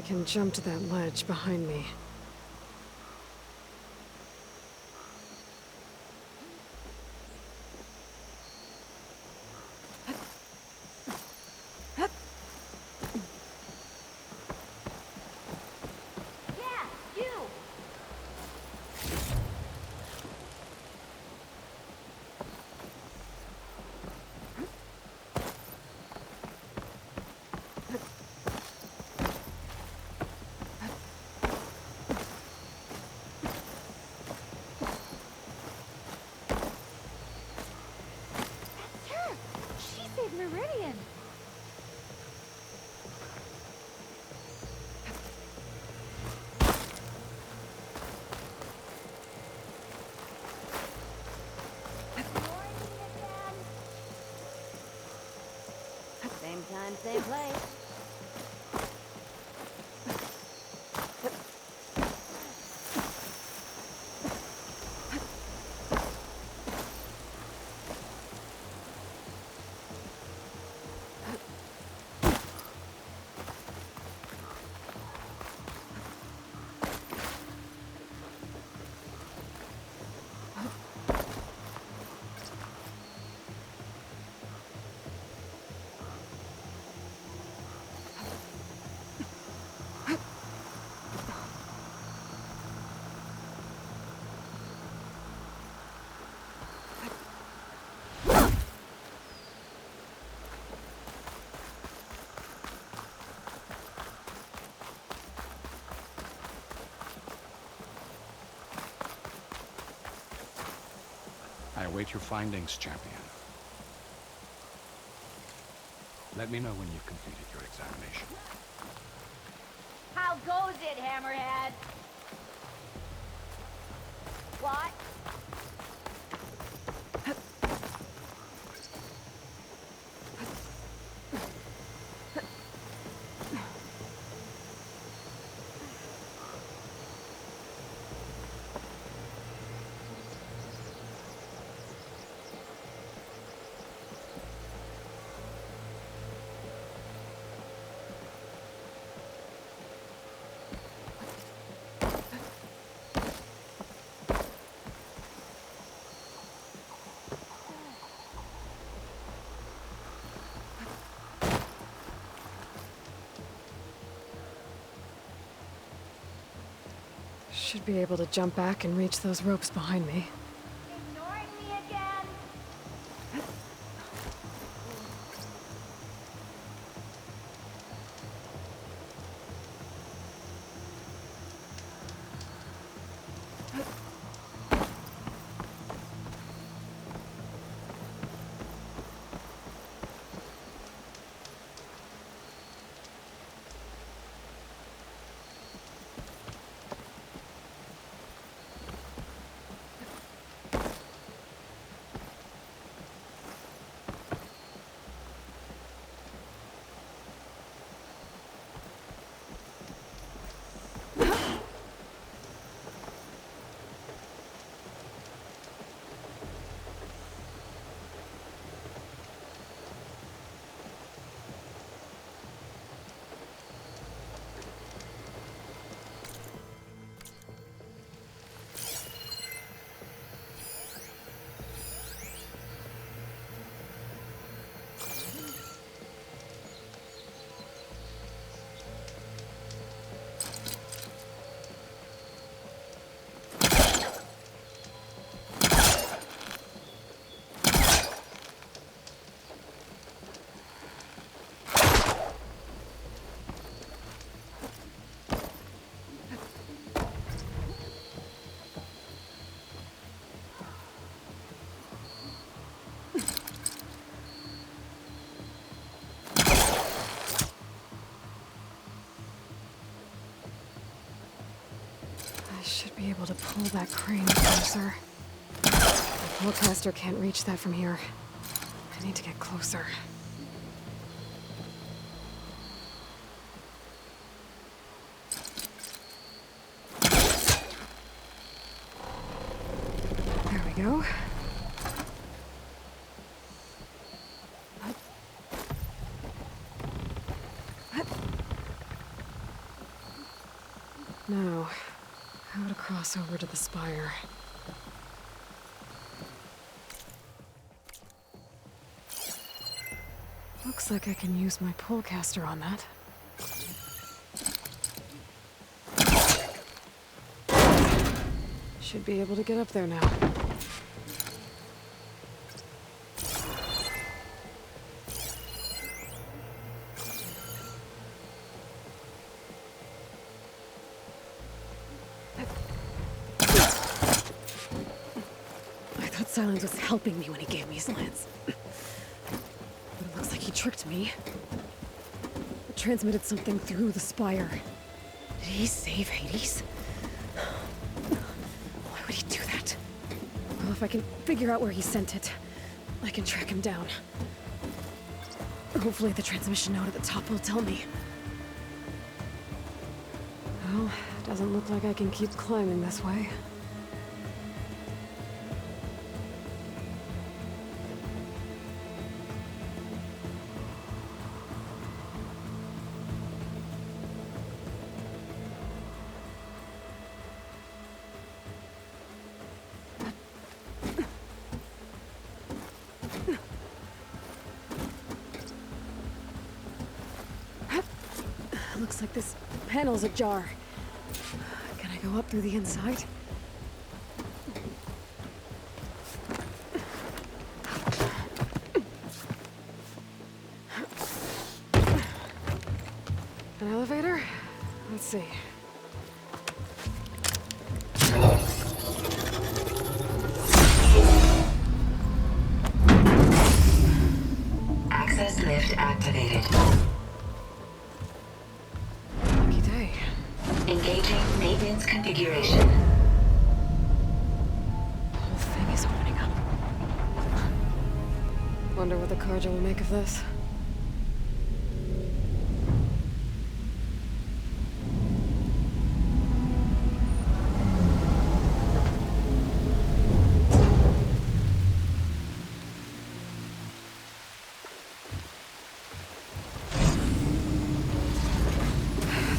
can jump to that ledge behind me. Meridian! Same time, same place. I await your findings, champion. Let me know when you've completed your examination. How goes it, Hammerhead? What? Should be able to jump back and reach those ropes behind me. Ignoring me again? I should be able to pull that crane closer. The Pullcaster can't reach that from here. I need to get closer. There we go. cross over to the spire. Looks like I can use my pullcaster on that. Should be able to get up there now. I thought Silence was helping me when he gave me his lance. But it looks like he tricked me. It transmitted something through the spire. Did he save Hades? Why would he do that? Well, if I can figure out where he sent it, I can track him down. Hopefully the transmission node at the top will tell me. Well, doesn't look like I can keep climbing this way. Looks like this panel's ajar. Can I go up through the inside? An elevator? Let's see. Access lift activated. Lucky day. Engaging maintenance configuration. The whole thing is opening up. Wonder what the Carja will make of this.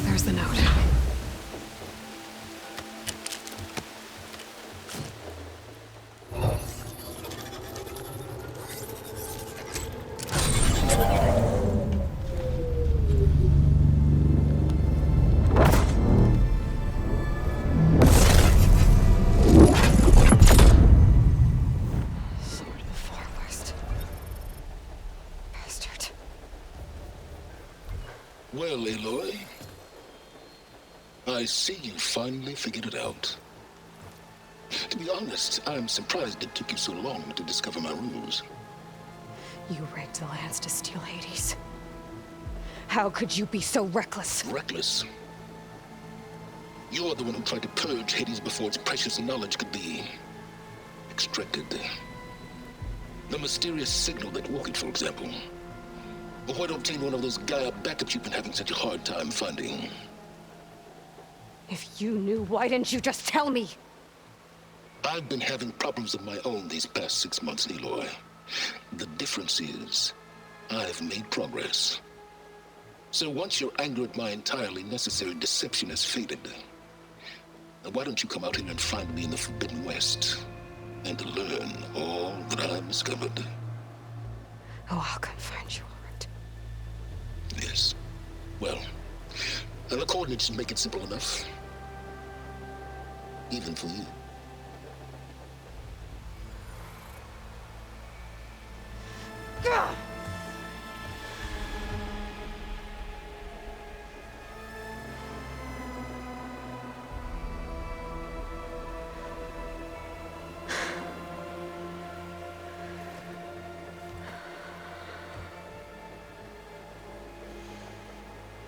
There's the note. Sword of the Far West. Bastard. Well, Aloy, I see you finally figured it out. To be honest, I'm surprised it took you so long to discover my ruse. You rigged the lance to steal Hades. How could you be so reckless? Reckless. You're the one who tried to purge Hades before its precious knowledge could be extracted. The mysterious signal that woke it, for example. Or why to obtain one of those Gaia backups you've been having such a hard time finding. If you knew, why didn't you just tell me? I've been having problems of my own these past 6 months, Aloy. The difference is, I've made progress. So once your anger at my entirely necessary deception has faded, why don't you come out here and find me in the Forbidden West and learn all that I've discovered? Oh, I'll come find you, all right. Yes. Well, and the coordinates should make it simple enough. Even for you. Gah!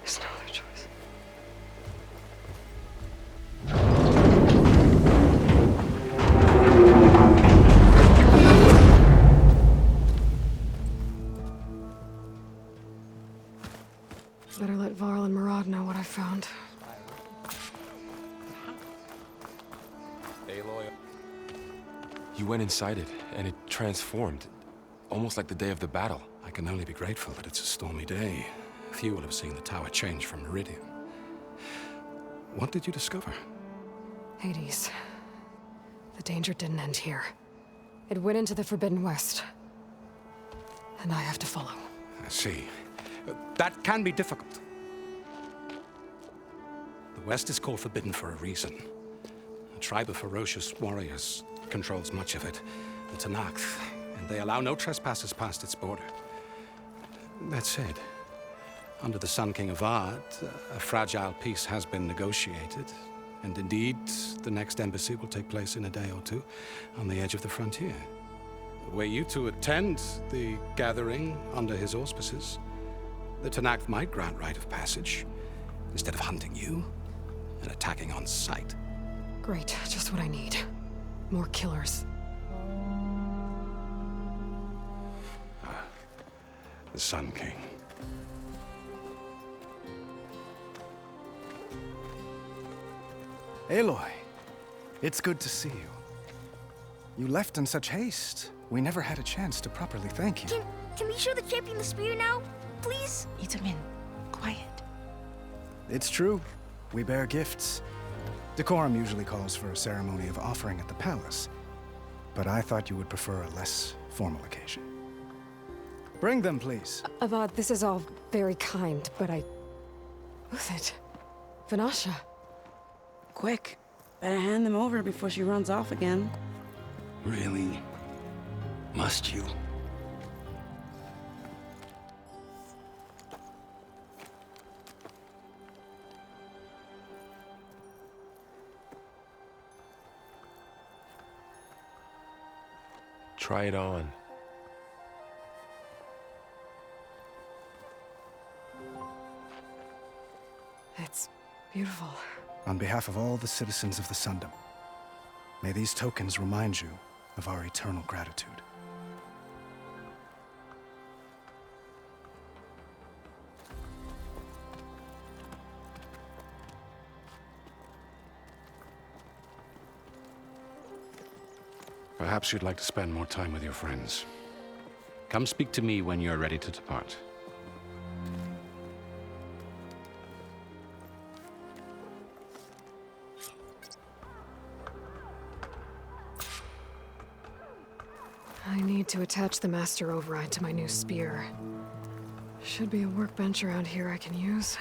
There's no other choice. Better let Varl and Murad know what I found. Aloy. You went inside it, and it transformed. Almost like the day of the battle. I can only be grateful that it's a stormy day. Few will have seen the tower change from Meridian. What did you discover? Hades. The danger didn't end here. It went into the Forbidden West. And I have to follow. I see. That can be difficult. The West is called Forbidden for a reason. A tribe of ferocious warriors controls much of it, the Tenakth, and they allow no trespassers past its border. That said, under the Sun King Avad, a fragile peace has been negotiated, and indeed, the next embassy will take place in a day or two on the edge of the frontier. Were you to attend the gathering under his auspices, the Tenakth might grant right of passage, instead of hunting you and attacking on sight. Great, just what I need. More killers. The Sun King. Aloy, it's good to see you. You left in such haste. We never had a chance to properly thank you. Can we show the champion the spear now? Please? Itamin, quiet. It's true. We bear gifts. Decorum usually calls for a ceremony of offering at the palace, but I thought you would prefer a less formal occasion. Bring them, please. Avad, this is all very kind, but Who's it? Vanasha. Quick, better hand them over before she runs off again. Really? Must you? Try it on. It's beautiful. On behalf of all the citizens of the Sundom, may these tokens remind you of our eternal gratitude. Perhaps you'd like to spend more time with your friends. Come speak to me when you're ready to depart. I need to attach the Master Override to my new spear. Should be a workbench around here I can use.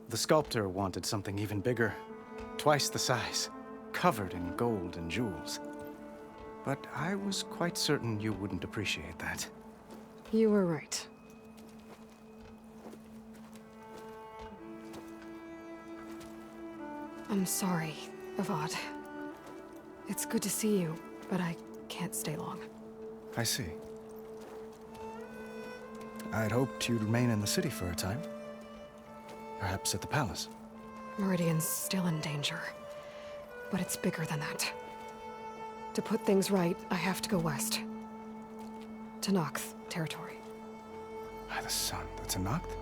The sculptor wanted something even bigger, twice the size, covered in gold and jewels. But I was quite certain you wouldn't appreciate that. You were right. I'm sorry, Avad. It's good to see you, but I can't stay long. I see. I'd hoped you'd remain in the city for a time. Perhaps at the palace. Meridian's still in danger, but it's bigger than that. To put things right, I have to go west. To Tenakth territory. By the sun, the Tenakth?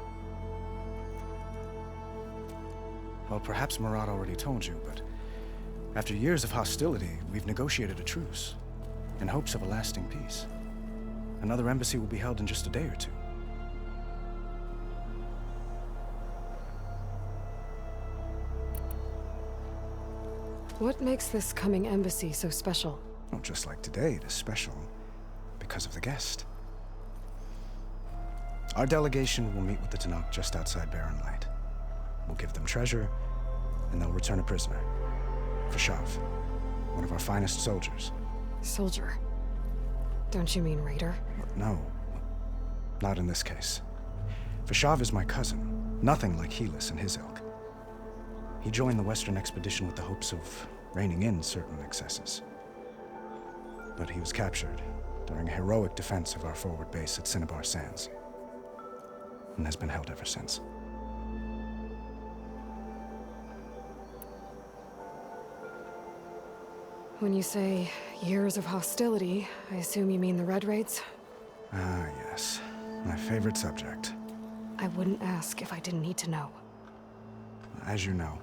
Well, perhaps Marat already told you, but after years of hostility, we've negotiated a truce, in hopes of a lasting peace. Another embassy will be held in just a day or two. What makes this coming embassy so special? Well, just like today, it is special because of the guest. Our delegation will meet with the Tenakth just outside Barren Light. We'll give them treasure, and they'll return a prisoner. Vashav, one of our finest soldiers. Soldier? Don't you mean raider? No, not in this case. Vashav is my cousin, nothing like Helis and his ilk. He joined the Western expedition with the hopes of reining in certain excesses. But he was captured during a heroic defense of our forward base at Cinnabar Sands, and has been held ever since. When you say years of hostility, I assume you mean the Red Raids? Ah, yes. My favorite subject. I wouldn't ask if I didn't need to know. As you know,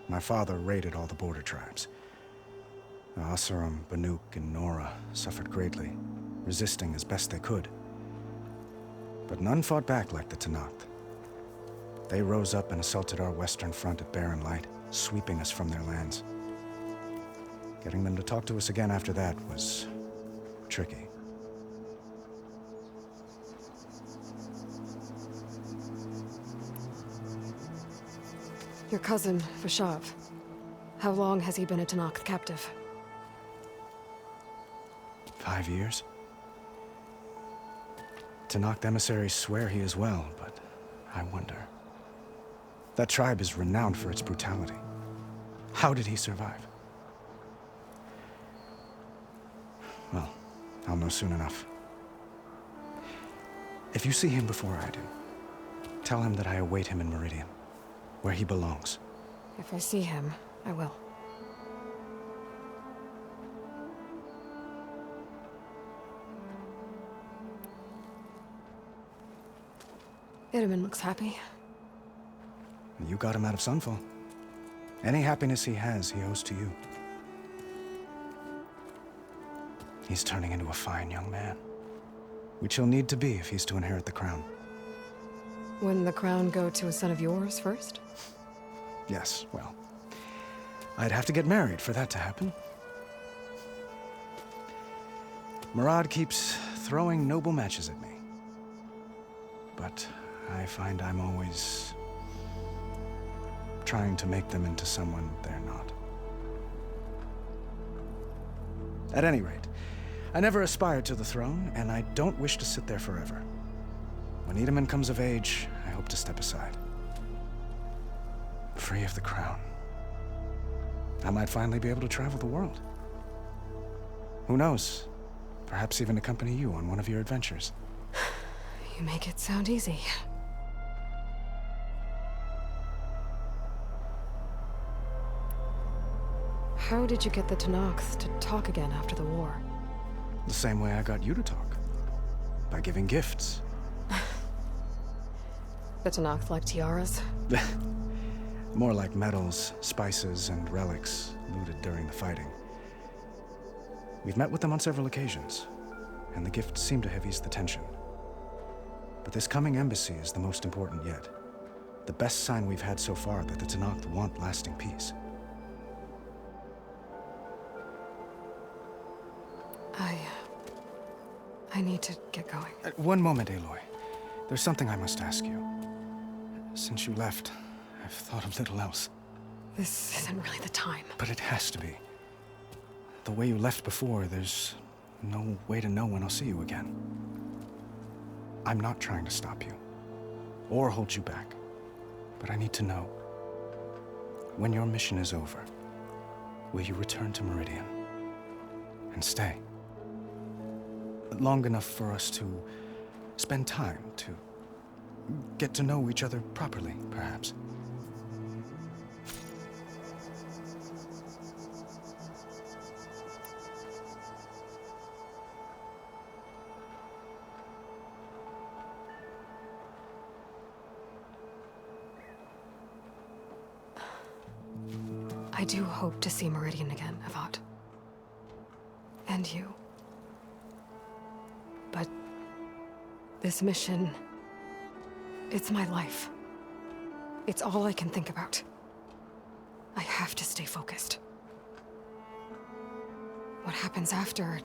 my father raided all the border tribes. Asuram, Banuk, and Nora suffered greatly, resisting as best they could. But none fought back like the Tenakth. They rose up and assaulted our western front at Barren Light, sweeping us from their lands. Getting them to talk to us again after that was tricky. Your cousin, Vashav. How long has he been a Tenakth captive? 5 years? Tenakth emissaries swear he is well, but I wonder. That tribe is renowned for its brutality. How did he survive? Well, I'll know soon enough. If you see him before I do, tell him that I await him in Meridian, where he belongs. If I see him, I will. Itamen looks happy. You got him out of Sunfall. Any happiness he has, he owes to you. He's turning into a fine young man, which he'll need to be if he's to inherit the crown. Wouldn't the crown go to a son of yours first? Yes, well, I'd have to get married for that to happen. Murad keeps throwing noble matches at me. But I find I'm always trying to make them into someone they're not. At any rate, I never aspired to the throne, and I don't wish to sit there forever. When Itamen comes of age, I hope to step aside. Free of the crown. I might finally be able to travel the world. Who knows? Perhaps even accompany you on one of your adventures. You make it sound easy. How did you get the Tenakth to talk again after the war? The same way I got you to talk. By giving gifts. The Tenakth like tiaras? More like medals, spices, and relics looted during the fighting. We've met with them on several occasions, and the gifts seem to have eased the tension. But this coming embassy is the most important yet. The best sign we've had so far that the Tenakth want lasting peace. I need to get going. One moment, Aloy. There's something I must ask you. Since you left, I've thought of little else. This isn't really the time. But it has to be. The way you left before, there's no way to know when I'll see you again. I'm not trying to stop you, or hold you back. But I need to know, when your mission is over, will you return to Meridian? And stay? Long enough for us to spend time, to get to know each other properly, perhaps. I do hope to see Meridian again, Avad. And you. But this mission, it's my life. It's all I can think about. I have to stay focused. What happens after?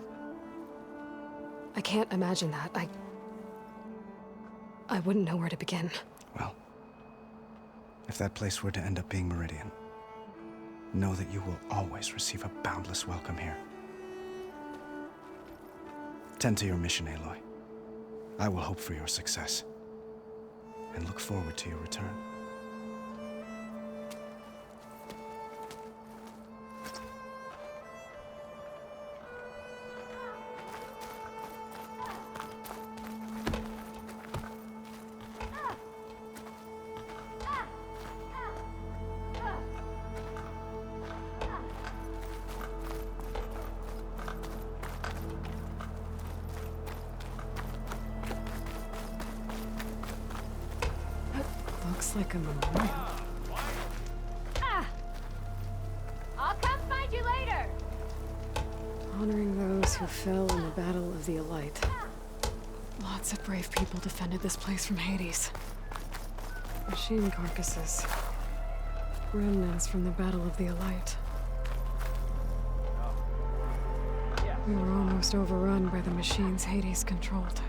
I can't imagine that. I wouldn't know where to begin. Well, if that place were to end up being Meridian, know that you will always receive a boundless welcome here. Tend to your mission, Aloy. I will hope for your success, and look forward to your return. Looks like a memorial. I'll come find you later. who fell in the Battle of the Elite. Lots of brave people defended this place from Hades. Machine carcasses. Remnants from the Battle of the Elite. We were almost overrun by the machines Hades controlled.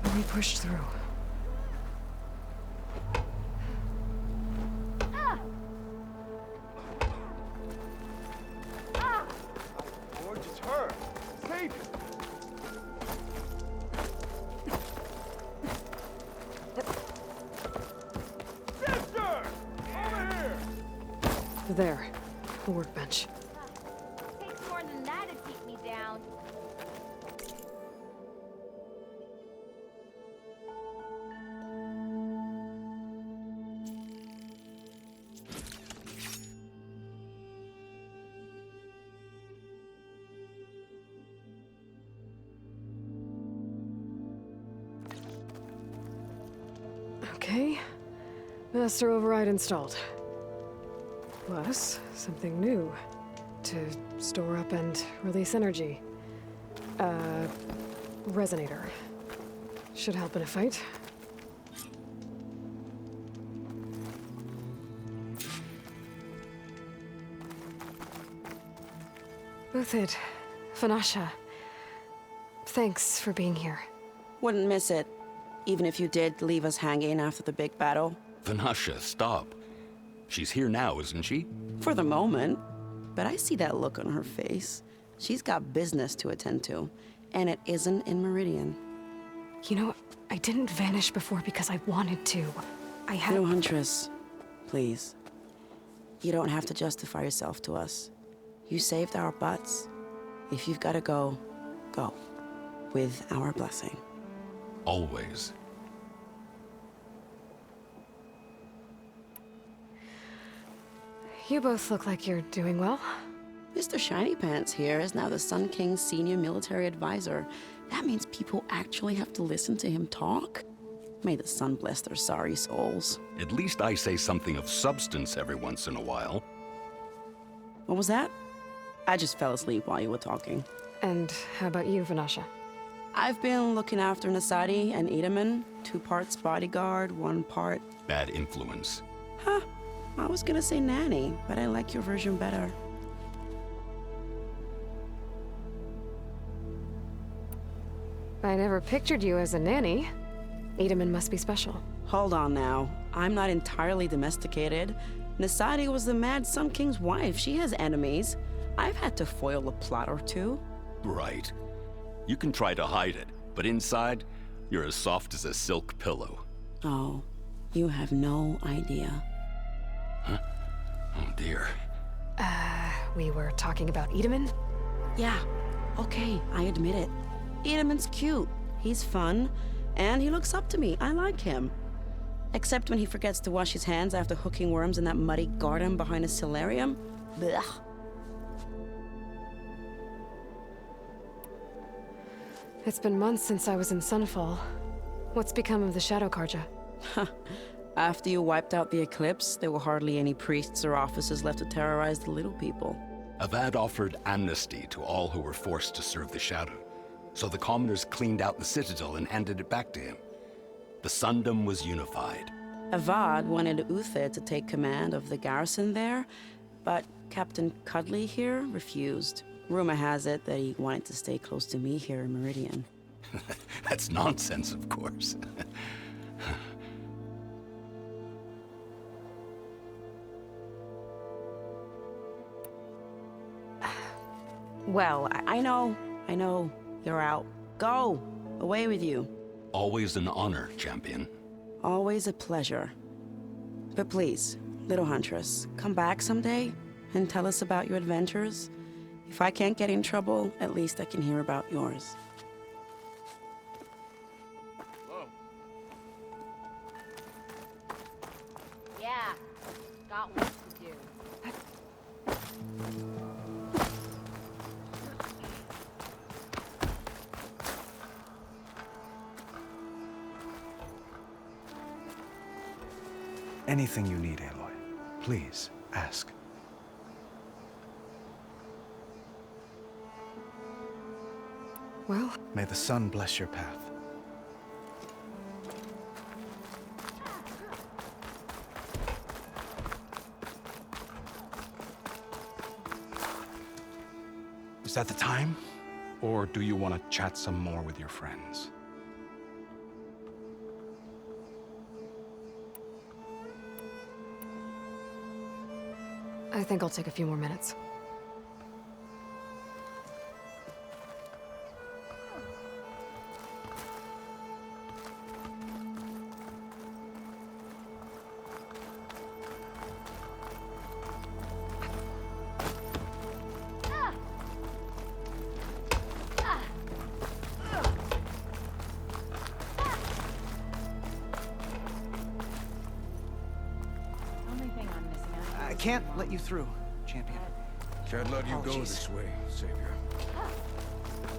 But we pushed through. George, it's her. Save her. Sister! Over here! There. The workbench. Takes more than that to keep me down. Okay. Master override installed. Plus, something new. To store up and release energy. Resonator. Should help in a fight. Uthid, Vanasha. Thanks for being here. Wouldn't miss it, even if you did leave us hanging after the big battle. Vanasha, stop. She's here now, isn't she? For the moment. But I see that look on her face. She's got business to attend to, and it isn't in Meridian. You know, I didn't vanish before because I wanted to. I had... No, Huntress. Please. You don't have to justify yourself to us. You saved our butts. If you've got to go, go. With our blessing. Always. You both look like you're doing well. Mr. Shiny Pants here is now the Sun King's senior military advisor. That means people actually have to listen to him talk? May the sun bless their sorry souls. At least I say something of substance every once in a while. What was that? I just fell asleep while you were talking. And how about you, Vanasha? I've been looking after Nasadi and Edaman. 2 parts bodyguard, 1 part... Bad influence. Huh. I was gonna say nanny, but I like your version better. I never pictured you as a nanny. Edaman must be special. Hold on now. I'm not entirely domesticated. Nasadi was the Mad Sun King's wife. She has enemies. I've had to foil a plot or 2. Right. You can try to hide it, but inside, you're as soft as a silk pillow. Oh, you have no idea. Huh? Oh dear. We were talking about Edaman? Yeah, okay, I admit it. Edaman's cute. He's fun, and he looks up to me. I like him. Except when he forgets to wash his hands after hooking worms in that muddy garden behind a solarium. Blech. It's been months since I was in Sunfall. What's become of the Shadow Karja? After you wiped out the eclipse, there were hardly any priests or officers left to terrorize the little people. Avad offered amnesty to all who were forced to serve the Shadow. So the commoners cleaned out the citadel and handed it back to him. The Sundom was unified. Avad wanted Uthid to take command of the garrison there, but Captain Cudley here refused. Rumor has it that he wanted to stay close to me here in Meridian. That's nonsense, of course. Well, I know. You're out. Go! Away with you. Always an honor, champion. Always a pleasure. But please, little Huntress, come back someday and tell us about your adventures. If I can't get in trouble, at least I can hear about yours. Whoa. Yeah, got work to do. Anything you need, Aloy, please ask. Well, May the sun bless your path. Is that the time? Or do you want to chat some more with your friends? I think I'll take a few more minutes. I can't let you through, champion. Can't let you go Apologies. this way, Savior.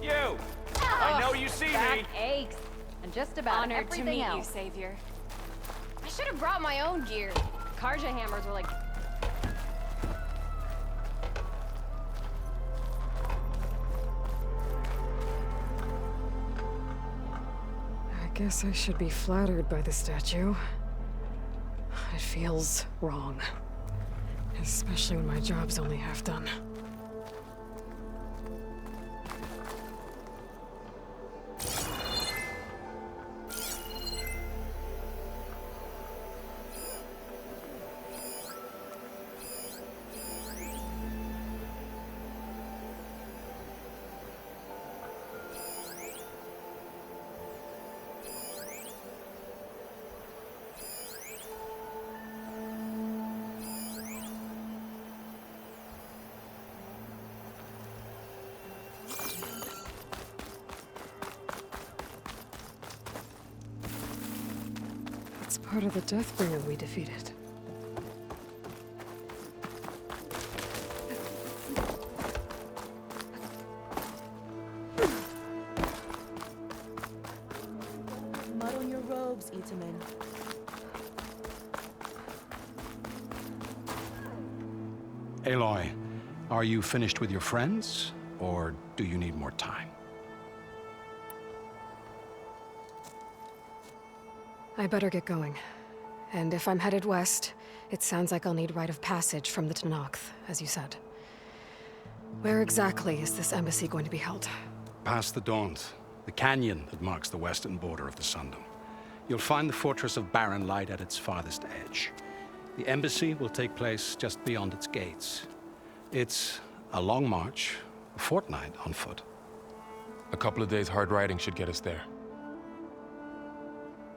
You! I know you see Back me! aches. And just about Honored to everything meet you, else. Savior. I should have brought my own gear. Karja hammers were like... I guess I should be flattered by the statue. It feels wrong. Especially when my job's only half done. It's part of the Deathbringer we defeated. Mud on your robes, Itamen. Aloy, are you finished with your friends? Or do you need more time? I better get going. And if I'm headed west, it sounds like I'll need rite of passage from the Tenakth, as you said. Where exactly is this embassy going to be held? Past the Daunt, the canyon that marks the western border of the Sundom. You'll find the fortress of Barren Light at its farthest edge. The embassy will take place just beyond its gates. It's a long march, a fortnight on foot. A couple of days hard riding should get us there.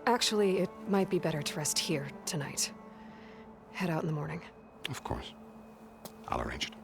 Actually, it might be better to rest here tonight. Head out in the morning. Of course. I'll arrange it.